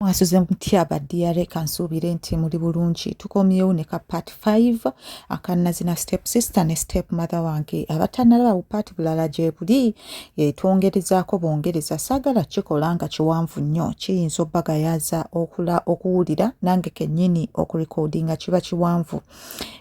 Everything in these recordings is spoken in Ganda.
Mwasuze mutya baddiyale kansuubire nti muli bulungi. Tukomyewo ne ka part 5 akanazina step sister ne step mother wange abatannalaba bupaati bulala gye buli twongerezaako bongereza. Saagala kikola nga kiwanvu nnyo, kiyinza obbagayaza okuwulira nange kennyini okurekoodinga kiba kiwanvu.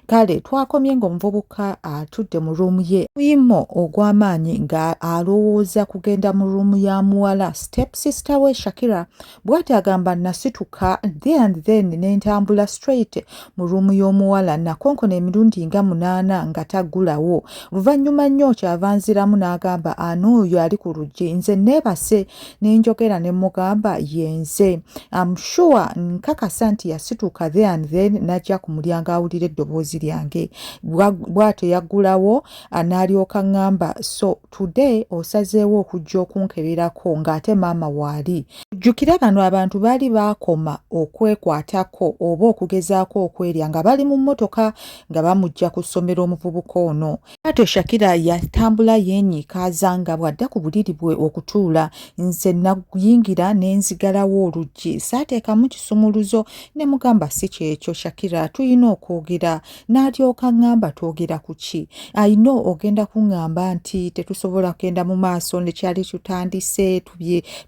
Kale twakomye ng'omuvubuka atudde mu ruumu ye muyimo ogw'amaanyi nga alowooza kugenda mu ruumu ya muwala. Step sister we Shakira bw'ati agamba nasituka then n'entambula straight mu ruumu y'omuwala nakonkona emirundi nga 8 nga taggulawo. Luvannyuma nnyo kyava nziramu n'agamba oyo ali ku luggi, nze neebase n'enjogera ne mugamba yenze. I'm sure nkakasa nti yasituka then n'ajja ku mulyango awulira eddoboozi lyange. Bw'atyo yaggulawo n'alyoka ngamba so today osazeewo okujja okunkeberako ng'ate maama waali. Jjukira bano abantu baali baakoma okwekwatako oba okugezaako okwerya nga bali mu mmotoka nga bamujja ku ssomero omuvubuka ono. Bw'atyo Shakira yatambula yeenyiikaaza nga bw'adda ku buliri bwe okutuula. Nze nayingira ne nzigalawo oluggi saateekamu kisumuluzo ne mugamba si kyekyo Shakira tuyina okwogera. N'alyoka ngamba twogera ku ki? Ayino ogenda kuŋŋamba nti tetusobola kugenda mu maaso ne kyali tutandise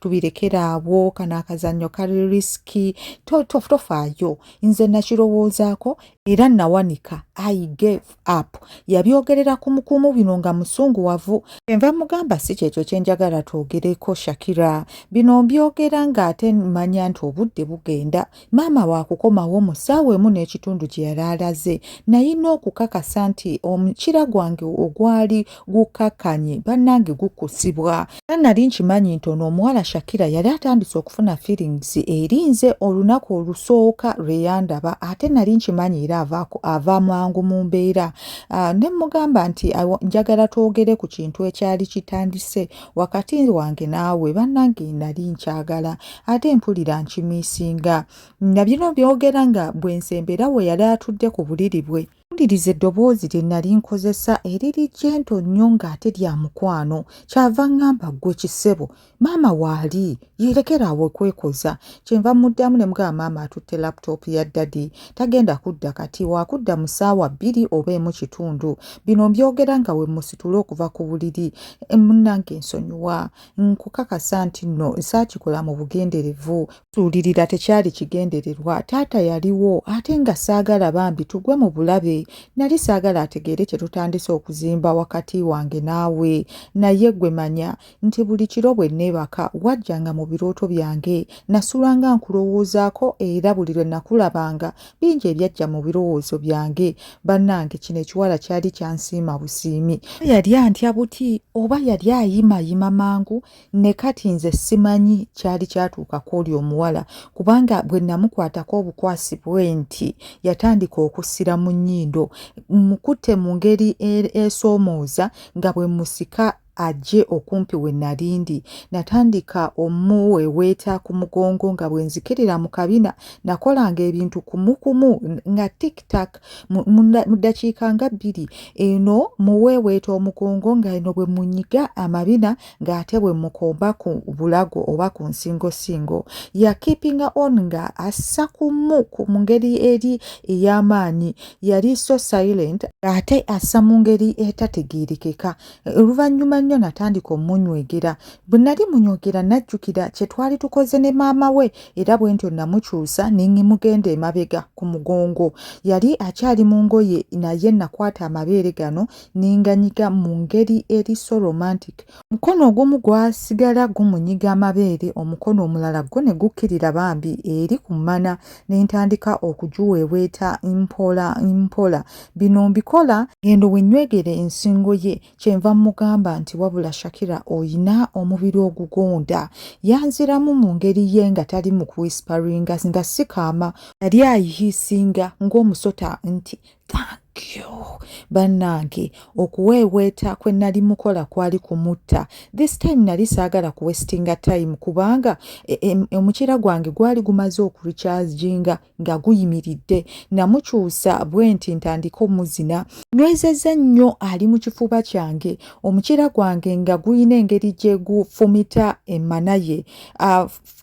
tubirekera awo kano akazannyo kali risiki tofaayo. Nze nakirowoozaako era nawanika I gave up. Yabyogerera kumukumu bino nga musunguwavu. Enva mugamba si kyekyo kye njagala twogereko Shakira. Bino mbyogera ng'ate manya nti obudde bugenda. Maama waakukomawo mu ssaawa emu n'ekitundu gye yali alaze. Nayina okukakasa nti omukira gwange ogwali gukakkanye bannange gukusibwa. Nali nkimanyi nti ono omuwala Shakira yali atandise okufuna feelings eri nze olunaku olusooka lwe yandaba ate nali nkimanyi era ava mangu mu mbeera. Ne mugamba nti njagala twogere ku kintu ekyali kitandise wakati wange naawe bannange nali nkyagala ate mpulira nkimiisinga. Nabino byogera nga bwe nsembera we yali atudde ku buliri bwe. Mpuliriza eddoboozi lye nali nkozesa eriri jento nnyo ng'ate lya mukwano. Kyava ngamba ggwe kisebo maama waali yeerekeraawo kwekoza. Kyenva muddamu ne mugamba maama atutte laptop ya ddadi tagenda kudda kati waakudda mu ssaawa 2 oba 1:15. Bino mbyogera nga we musitule okuva ku buliri. Munnange nsonyiwa nkukakasa nti nno saakikola mu bugenderevu. Tuwulirira tekyali kigendererwa. Taata yaliwo ate nga saagala bambi tugwe mu bulabe. Nali saagala ategeere kye tutandise okuzimba wakati wange naawe. Naye gwe manya nti buli kiro bwe neebaka wajjanga mu birooto byange. Nasulanga nkulowoozaako era buli lwe nakulabanga bingi ebyajja mu birowoozo byange. Bannange kino ekiwala kyali kyansiima busiimi. Yali antya buti oba yali ayimayima mangu ne kati nze simanyi kyali kyatuukako oli omuwala kubanga bwe namukwatako obukwasi bwe nti yatandika okussira mu nnyindo. Mukutte mu ngeri esoomooza nga bwe musika ajje okumpi we nalindi. Natandika omuweweeta ku mugongo nga bwe nzikirira mu kabina. Nakolanga ebintu kumukumu nga tiktak mu ddakiika nga 2. Eno muweweeta omugongo nga eno bwe munyiga amabina ng'ate bwe mukomba ku bulago oba ku nsingosingo. Ya keepinga on nga assa mu ngeri eri ey'amaanyi. Yali so silent ate assa mu ngeri etategeerekeka. Oluvannyuma nnyo natandika omunywegera. Bwe nali munywegera najjukira kye twali tukoze ne maama we era bwe ntyo namukyusa ne mugenda emabega ku mugongo. Yali akyali mu ngoye naye nakwata amabeere gano n'enganyiga mu ngeri eri so romantic. Mukono ogumu gwasigala gumunyiga amabeere, omukono omulala gwo ne gukkirira bambi eri ku mmana ne ntandika okugiweeweeta mpola. Bino mbikola ngendo wenywegere ensingo ye. Kyenva mugamba nti wabula Shakira oyina omubiri ogugonda. Yanziramu mu ngeri ye nga tali mu whisperinga nga sikaama. Yali ayihisinga ng'omusota nti bannange okuweeweeta kwe nali mukola kwali kumutta. This time nali saagala kuwestinga time kubanga omukira gwange gwali gumaze okurecharginga nga guyimiridde. Namukyusa bwe nti ntandika omuzina. Nywezezza nnyo ali mu kifuba kyange. Omukira gwange nga guyina engeri gye gufumita emmana ye.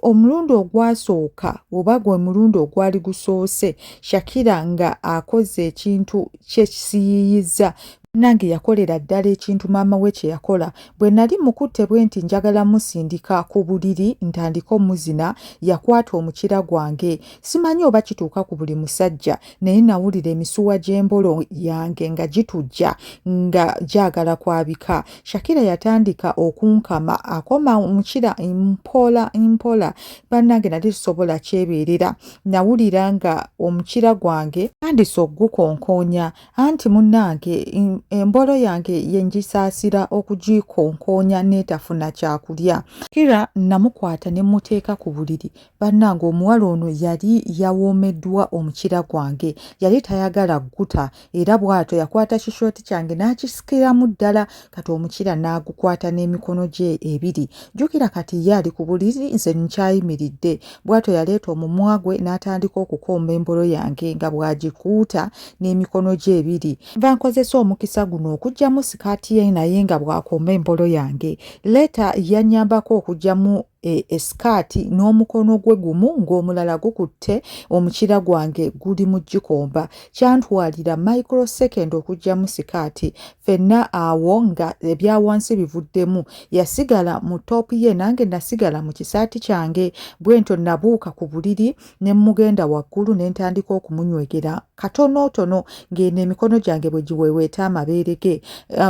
Omulundi ogwasooka oba gwe mulundi ogwali gusoose, Shakira nga akoze ekintu kyekisiyiyiza. Nange yakolera ddala ekintu maama we kye yakola. Bwe nali mukutte bwe nti njagala musindika ku buliri ntandika omuzina, yakwata omukira gwange. Simanyi oba kituuka ku buli musajja, naye nawulira emisuwa gy'embolo yange nga gitujja nga gyagala kwabika. Shakira yatandika okunkama, akoma omukira mpola. Bannange nali sisobola kyebeerera. Nawulira nga omukira gwange tandise okugukonkoonya, anti munnange embolo yange yenjisaasira okugikonkonya n'etafuna kyakulya. Shakira namukwata ne muteeka ku buliri. Bannange omuwala ono yali yawoomeddwa omukira gwange. Yali tayagala gguta era bw'atyo yakwata kishooti kyange n'akisikiramu ddala kati omukira n'agukwata n'emikono gye ebiri. Jjukira kati ye ali ku buliri, nze nkyayimiridde. Bw'atyo yaleeta omumwa gwe n'atandika okukomba embolo yange nga bw'agikuuta n'emikono gye ebiri. Nva nkozesa omukisa guno okugyamu sikaati ye naye nga bw'akomba embolo yange. Leeta yannyambako okugyamu esikaati n'omukono gwe gumu ng'omulala gukutte omukira gwange guli mu gikomba. Kyantwalira microsecond okugyamu sikaati. Ffenna awo nga ebya wansi bivuddemu. Yasigala mu toopu ye nange nasigala mu kisaati kyange. Bwentyo nabuuka ku buliri ne mugenda waggulu ne ntandika okumunywegera katonotono ng'eno emikono gyange bwe giweeweeta amabeere ge.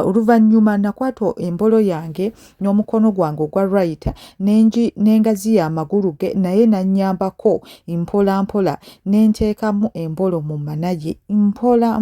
Oluvannyuma nakwata embolo yange n'omukono gwange ogwa right n'engazi amagulu ge naye nannyambako mpola n'enteekamu embolo mu mana ye mpola.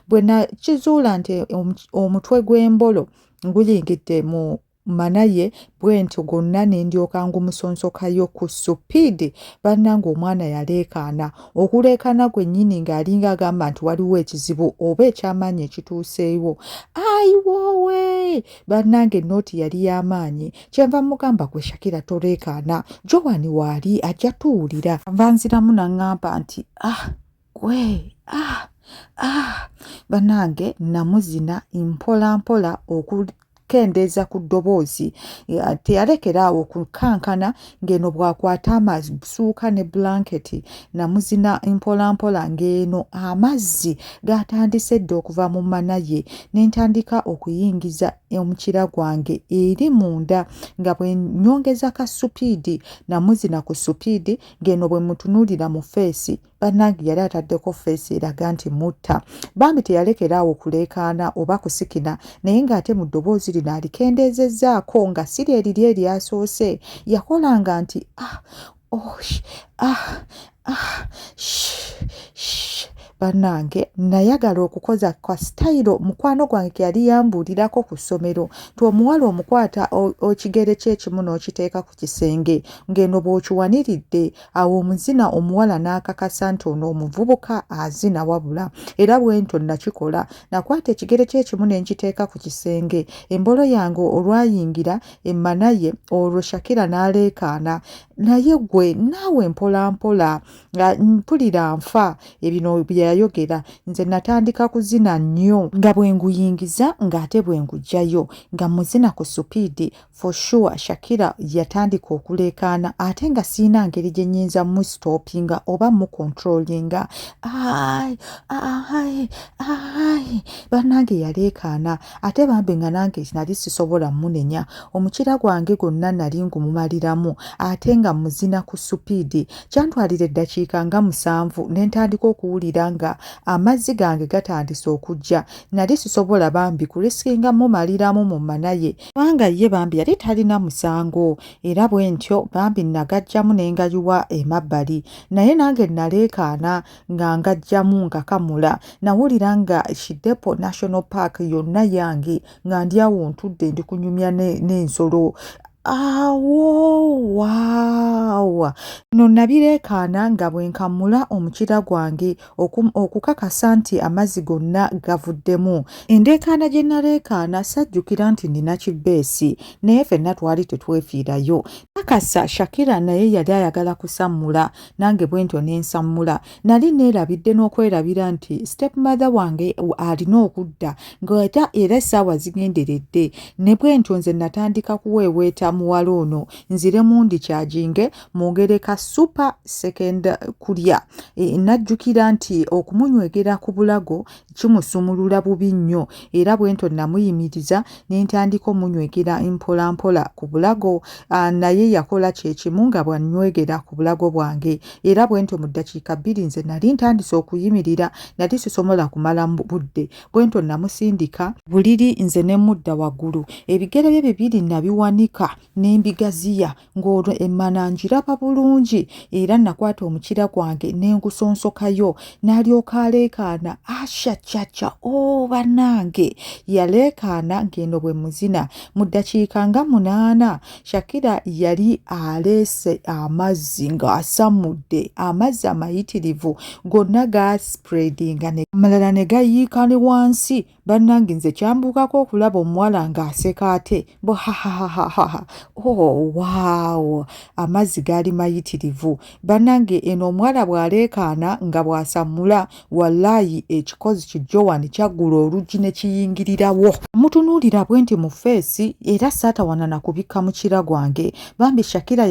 Bwe nakizuula nti omutwe gw'embolo guyingidde mu mana ye bwe ntyo gonna ne ndyoka ngumusonsokayo ku supiidi. Bannange omwana yaleekaana. Okuleekaana gwennyini ng'alinga agamba nti waliwo ekizibu oba ekyamaanyi ekituuseewo. Ayi woowe! Bannange nooti yali y'amaanyi. Kyenva mugamba gwe Shakira toleekaana. Joan waali ajja tuwulira. Nva nziramu n'aŋŋamba nti bannange namuzina mpola kendeeza ku ddoboozi. Teyalekera awo kukankana ng'eno bw'akwata amasuuka ne blanketi. Namuzina mpola ng'eno amazzi gatandise dda okuva mu mana ye. Ne ntandika okuyingiza omukira gwange eri munda nga bwe nnyongeza ka supiidi. Namuzina ku supiidi ng'eno bwe mutunuulira mu feesi. Bannange yali ataddeko feesi eraga nti mutta. Bambi teyalekera awo kuleekaana oba kusikina naye ng'ate mu ddoboozi lino alikendeezezzaako nga si lyeriri eryasoose. Yakolanga nti bannange nayagala okukoza kwa sitayiro mukwano gwange ke yali yambuulirako ku ssomero nti omuwala omukwata ekigere ky'ekimu n'okiteeka ku kisenge ng'eno bw'okiwaniridde awo omuzina omuwala n'akakasa nti ono omuvubuka azina wabula. Era bwentyo nakikola. Nakwata ekigere ky'ekimu ne nkiteeka ku kisenge. Embolo yange olwayingira emmana ye olwo Shakira n'aleekaana. Naye gwe naawe mpola mpulira nfa ebino yayogera. Nze natandika kuzina nnyo nga bwe nguyingiza ng'ate bwe ngujjayo nga muzina ku supiidi. For sure Shakira yatandika okuleekaana ate nga siina ngeri gye nnyinza mustopinga oba mukontrolinga. Bannange yaleekaana ate bambi nga nange nali sisobola munenya. Omukira gwange gwonna nali ngumumaliramu ate nga muzina ku supiidi. Kyantwalira eddakiika nga 7 ne ntandika okuwulira nga amazzi gange gatandise okujja. Nali sisobola bambi kulisikinga mumaliramu mu mana ye kubanga ye bambi yali talina musango. Era bwe ntyo bambi nagajjamu ne ngayiwa emabbali naye nange naleekaana nga ngajjamu ngakamula. Nawulira nga Kidepo National Park yonna yange nga ndi awo ntudde ndi kunyumya n'ensolo. awo waawa no nabireekaana nga bwe nkamula omukira gwange okukakasa nti amazzi gonna gavuddemu. Endeekaana gye naleekaana sajjukira nti nina kibbeesi naye ffenna twali tetwefiirayo. Kakasa Shakira naye yali ayagala kusammula nange bwe ntyo ne nsammula. Nali neerabidde n'okwerabira nti stepmother wange alina okudda era essaawa zigenderedde ne bwe ntyo nze natandika kuweeweeta muwala ono nzire mundi kyajinge mwongereka super second kulya. Najjukira nti okumunywegera ku bulago kimusumulula bubi nnyo era bwe ntyo namuyimiriza ne ntandika omunywegera mpola mpola ku bulago naye yakola kyekimu nga bw'annywegera ku bulago bwange era bwe ntyo mu ddakiika 2 nze nali ntandise okuyimirira nali sisobola kumala budde bwe ntyo namusindika buliri nze ne mudda waggulu ebigere bye bibiri nabiwanika n'embigaziya ng'olwo emmana ngiraba bulungi era nakwata omukira gwange n'engusonsokayo n'alyoka aleekaana ashachacha bannange yaleekaana ng'eno bwe muzina mu ddakiika nga 8 Shakira yali aleese amazzi ng'asamudde amazzi amayitirivu gonna gaspreadinga amalala ne gayiika ne wansi bannange nze kyambuukako okulaba omuwala ng'aseka ate waaw amazzi gaali mayitirivu bannange eno omuwala bw'aleekaana nga bw'asammula wallaayi ekikozi kijowani kyaggula oluggi ne kiyingirirawo mutunuulira bwe nti mu feesi era saatawanana kubikka mukira gwange bambi Shakira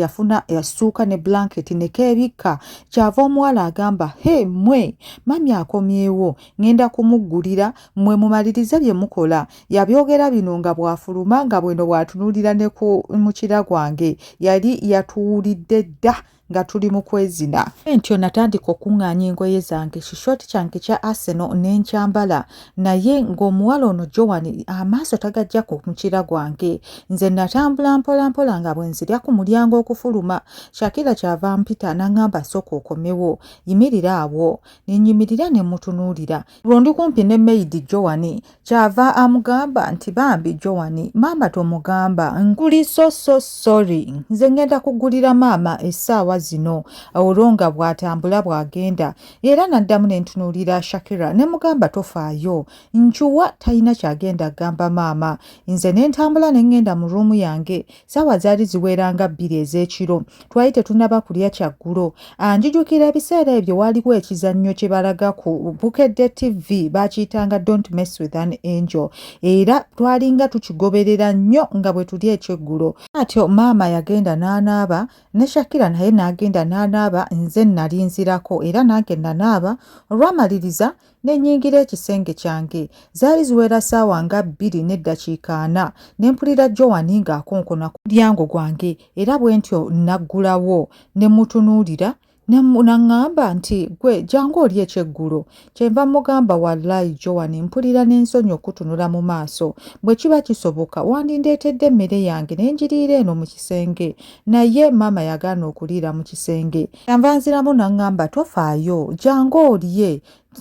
yassuuka ne blanketi ne keebikka kyava omuwala agamba mmwe mami akomyewo ngenda kumuggulira mmwe mumalirize bye mukola yabyogera bino nga bw'afuluma nga bweno bw'atunuulira ne ku mukira gwange yali yatuwulidde dda nga tuli mu kwezina. Ntyo natandika okuŋŋaanya engoye zange kishoti kyange kya Arsenal n'enkyambala naye ng'omuwala ono Joan amaaso tagajja ku mukira gwange nze natambula mpola mpola nga bwe nzirya ku mulyango okufuluma. Shakira kyava mpita n'aŋŋamba sooka okomewo yimirira awo ne nnyimirira ne mutunuulira lwo ndi kumpi ne maid Joan kyava amugamba nti bambi Joan maama tomugamba nkuli so sorry nze ngenda kuggulira maama essaawa zino olwo nga bw'atambula bw'agenda era n'addamu ne ntunuulira Shakira ne mugamba tofaayo nkyuwa talina kyagenda gamba maama nze ne ntambula ne ngenda mu ruumu yange ssaawa zaali ziweranga 2 ez'ekiro twali tetunaba kulya kyaggulo njijukira ebiseera ebyo waaliwo ekizannyo kye balaga ku Bukedde TV baakiyitanga Don't Mess with an Angel era twalinga tukigoberera nnyo nga bwe tuli ekyeggulo atyo maama yagenda n'anaaba ne Shakira naye n'agenda n'anaaba nze nali nzirako era nange nanaaba olwamaliriza ne nnyingira ekisenge kyange zaali ziwera ssaawa nga 2 n'eddakiika 4 ne mpulira Joan ng'akonkona ku mulyango gwange era bwe ntyo naggulawo ne mutunuulira n'aŋŋamba nti gwe jangu oli ekyeggulo kyenva mugamba wallaayi Joan mpulira n'ensonyi okutunula mu maaso bwe kiba kisoboka wandindeetedde emmere yange ne njiriira eno mu kisenge naye maama yagaana okuliira mu kisenge yanva nziramu n'aŋŋamba tofaayo jangu olye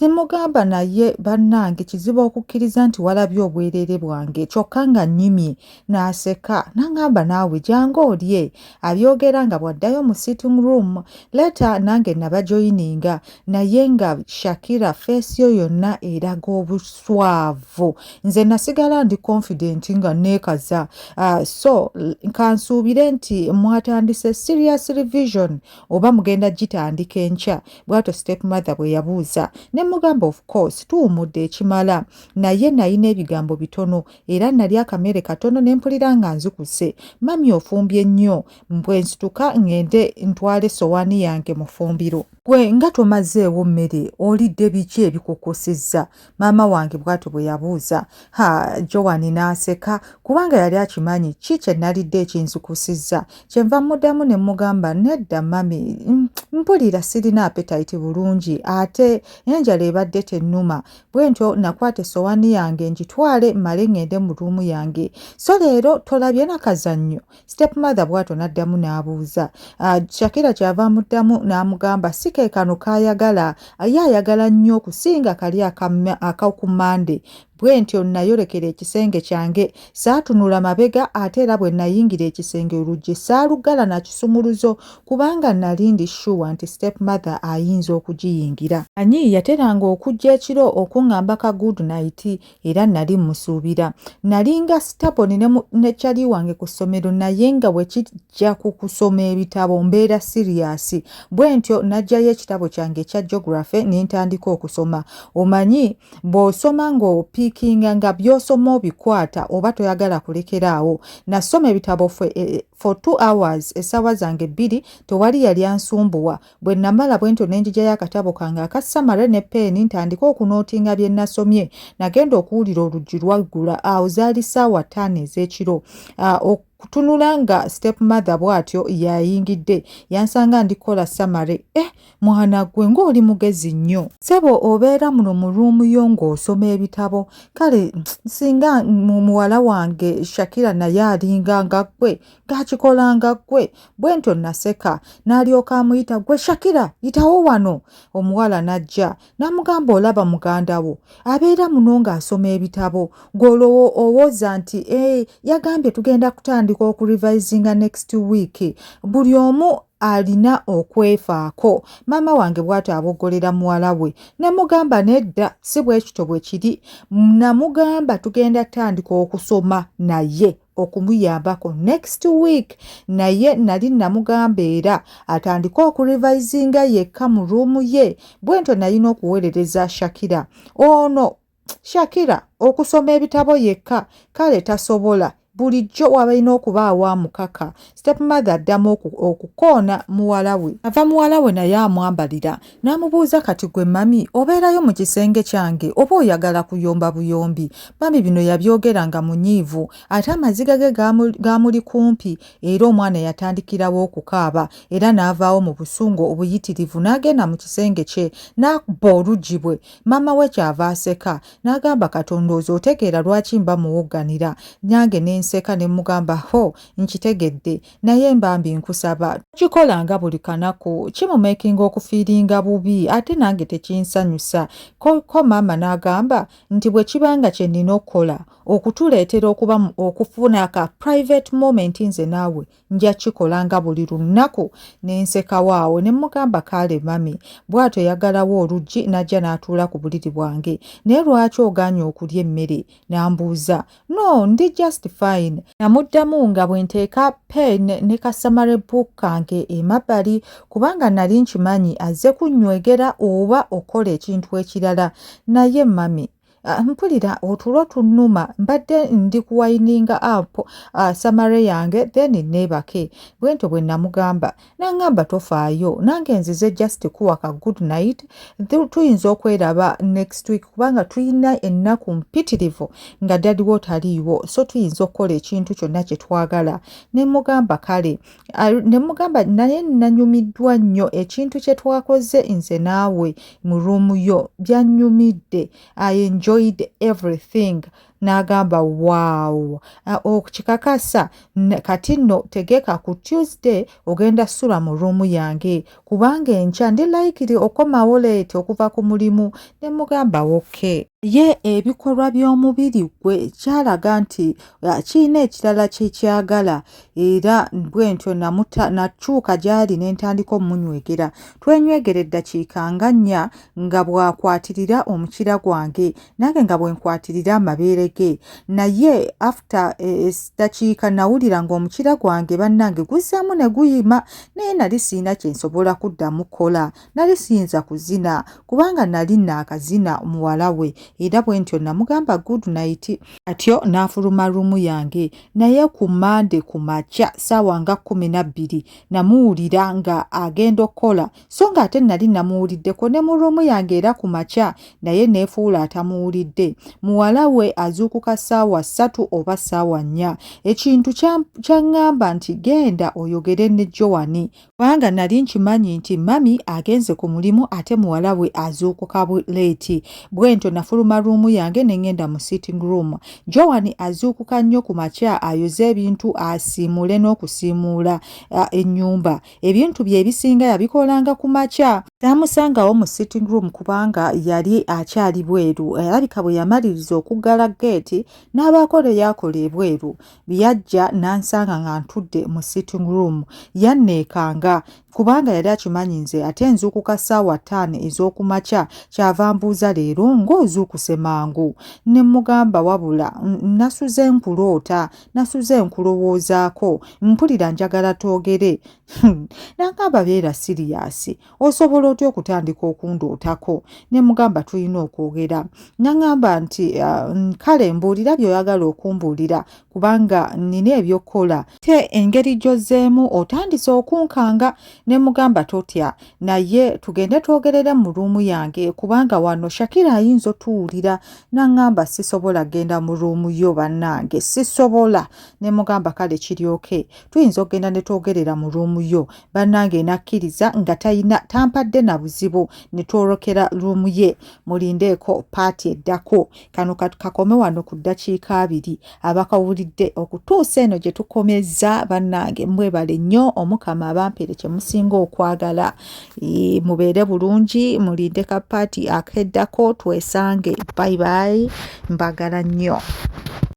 Nimugamba naye bannange kizibu okukkiriza nti walabye obwereere bwange kyokka nga nnyimye n'aseka n'aŋŋamba naawe jangu olye abyogera nga bw'addayo mu sitting room leeta nange nabajoyininga naye nga Shakira feesi yo yonna eraga obuswavu nze nasigala ndi confident nga neekaza so kansuubire nti mwatandise serious revision oba mugenda gitandika enkya bw'atyo stepmother bwe yabuuza mugamba of course tuwumudde ekimala naye nalina ebigambo bitono era nali akamere katono ne mpulira nga nzikuse mami ofumbye nnyo bwe nsituka ngende ntwale sowaani yange mu ffumbiro gwe nga tomazeewo mmere olidde biki ebikukosezza maama wange bw'atyo bwe yabuuza Joan n'aseka kubanga yali akimanyi ki kye nalidde ekinzikusizza kyenva muddamu ne mugamba nedda mami mpulira sirina appetite bulungi ate enjala ebadde tennuma bwe ntyo nakwata essowaani yange ngitwale male ngende mu ruumu yange so leero tolabye nakazannyo stepmother bw'atyo n'addamu n'abuuza Shakira kyava muddamu n'amugamba si ke kano k'ayagala ye ayagala nnyo okusinga kali akakumande bwe ntyo nayolekera ekisenge kyange saatunula mabega ate era bwe nayingira ekisenge oluggi saalugala na kisumuluzo kubanga nali ndi sure nti stepmother ayinza okugiyingira. Anyi yateranga okujja ekiro okuŋŋamba ka good night era nali musuubira. Nalinga staponi ne kyali wange ku ssomero naye nga bwe kijja ku kusoma ebitabo mbeera serious. Bwe ntyo najjayo ekitabo kyange ekya geography ne ntandika okusoma. Omanyi bw'osoma ng'opiikinga nga by'osoma obikwata oba toyagala kulekeraawo. Nasoma ebitabo for 2 hours essaawa zange 2 tewali yali ansumbuwa. Bwe namala bwe ntyo ne njijayo akatabo kange aka summary ne peeni ntandika okunootinga bye nasomye. Nagenda okuwulira oluggi lwaggula awo zaali ssaawa 5 ez'ekiro. Kutunula nga stepmother bw'atyo yayingidde yansanga ndikola summary. Mwana gwe ng'oli mugezi nnyo. Ssebo obeera muno mu ruumu yo ng'osoma ebitabo. Kale singa muwala wange Shakira naye alinga nga ggwe ng'akikola nga ggwe. Bwe ntyo naseka n'alyoka amuyita, gwe Shakira yitawo wano. Omuwala n'ajja n'amugamba, olaba muganda wo abeera muno ng'asoma ebitabo gw'olowooza nti yagambye tugenda kutandika okurivisinga next week. Buli omu alina okwefaako. Maama wange bw'atyo aboggolera muwala we. Ne mugamba nedda si bwe kityo bwe kiri. Namugamba tugenda tandika okusoma naye okumuyambako next week. Naye nali namugamba era atandika okurivisinga yekka mu ruumu ye. Bwe ntyo nalina okuweerereza Shakira. Ono Shakira okusoma ebitabo yekka kale tasobola. Bulijjo wabalina okubaawo amukaka. Stepmother addamu okukoona muwala we. Ava muwala we naye amwambalira n'amubuuza, kati gwe mami obeerayo mu kisenge kyange oba oyagala kuyomba buyombi? Mami bino yabyogeranga munyiivu ate amaziga ge gaamuli kumpi era omwana yatandikirawo okukaaba era n'avaawo mu busungu obuyitirivu n'agenda mu kisenge kye n'akubba oluggi bwe. Maama we kyava aseka n'agamba, Katonda otegeera lwaki mba muwogganira. Nyange nseka ne mugamba, ho nkitegedde naye mbambi nkusaba kikolanga buli kanaku kimumekinga okufiiringa bubi ate nange tekinsanyusa. Ko maama n'agamba nti bwe kibanga kye nnina okukola okutuleetera okufuna aka private moment nze naawe nja kikolanga buli lunaku. Nenseka waawo ne mugamba, kale mami bw'atyo yagalawo oluggi n'ajja n'atuula ku buliri bwange. Naye lwaki oganye okulya emmere? N'ambuuza. No, ndi just fine. Namuddamu nga bwe nteeka pen ne ka summary book kange emabbali kubanga nali nkimanyi azze kunnywegera oba okola ekintu ekirala. Naye mami mpulira otulo tunnuma mbadde ndi kuwayininga up summary yange then neebake. Bwe ntyo bwe namugamba n'angamba tofaayo nange nzize just kuwa ka good night tuyinza okweraba next week kubanga tuyina ennaku mpitirivu nga dadiwo taliiwo so tuyinza okukola ekintu kyonna kye twagala. Ne mugamba kale. Ne mugamba naye nanyumiddwa nnyo ekintu kye twakoze nze naawe mu ruumu yo byanyumidde. I enjoyed everything. N'agamba wow. Okikakasa kati nno tegeka ku Tuesday ogenda sula mu ruumu yange kubanga enkya ndi laikiri okomawo leete okuva ku mulimu. Ne mugamba okay. Ye ebikolwa by'omubiri gwe kyalaga nti kiina ekirala kyekyagala era bwe ntyo nakyuka gy'ali ne ntandika omunywegera. Twenywegerera eddakiika nga 4 nga bw'akwatirira omukira gwange nange nga bwe nkwatirira amabeere ge. Naye after dakiika nawulira ng'omukira gwange bannange guzzaamu ne guyima naye nali siina kye nsobola kuddamu kola. Nali siyinza kuzina kubanga nali naakazina muwala we. Era bwe ntyo namugamba good night. Atyo n'afuluma ruumu yange. Naye ku Monday ku makya ssaawa nga 12 namuwulira nga agenda okukola so nga ate nali namuwuliddeko ne mu ruumu yange era ku makya naye neefuula atamuwulidde. Muwala we azuukuka ssaawa 3 oba ssaawa 4. Ekintu kyaŋŋamba nti genda oyogere ne Joani kubanga nali nkimanyi nti mami agenze ku mulimu ate muwala we azuukuka leeti. Bwentyo nafuluma ruumu yange ne ngenda mu sitting room. Joan azuukuka nnyo ku makya ayoze ebintu asiimule n'okusiimuula ennyumba. Ebintu bye ebisinga yabikolanga ku makya. Tamusangawo mu sitting room kubanga yali akyali bweru. Alabika bwe yamaliriza okuggala geeti n'abaako yakola ebweru. Byajja n'ansanga nga ntudde mu sitting room. Yanneekanga kubanga yali akimanyi nze ate nzuukuka ssaawa 5 ez'okumakya, kyava mbuuza leero ng'ozuukuse mangu. Ne mugamba wabula nasuze nkuloota, nasuze nkulowoozaako, mpulira njagala twogere. N'agamba beera siriyasi, osobola otya okutandika okundootako? Ne mugamba tulina okwogera. N'agamba nti kale mbuulira by'oyagala okumbuulira kubanga nina ebyokkola. Te engeri gy'ozzeemu otandise okunkanga. Ne mugamba totya, naye tugende twogerere mu ruumu yange kubanga wano Shakira ayinza otuwulira. N'agamba sisobola genda mu ruumu yo bannange, sisobola. Ne mugamba kale kiryoke, tuyinza okgenda ne twogerera mu ruumu yo. Bannange nakkiriza nga tampadde na buzibu, ne twolokera ruumu ye. Mulindeeko paati eddako. Kano kakome wano ku ddakiika 2 abakawulidde okutuusa eno gye tukomezza. Bannange mwebale nnyo, Omukama abampere kye musinga okwagala. Mubeere bulungi, mulinde ka paati akeddako, twesange. Bye bye, mbagala nnyo.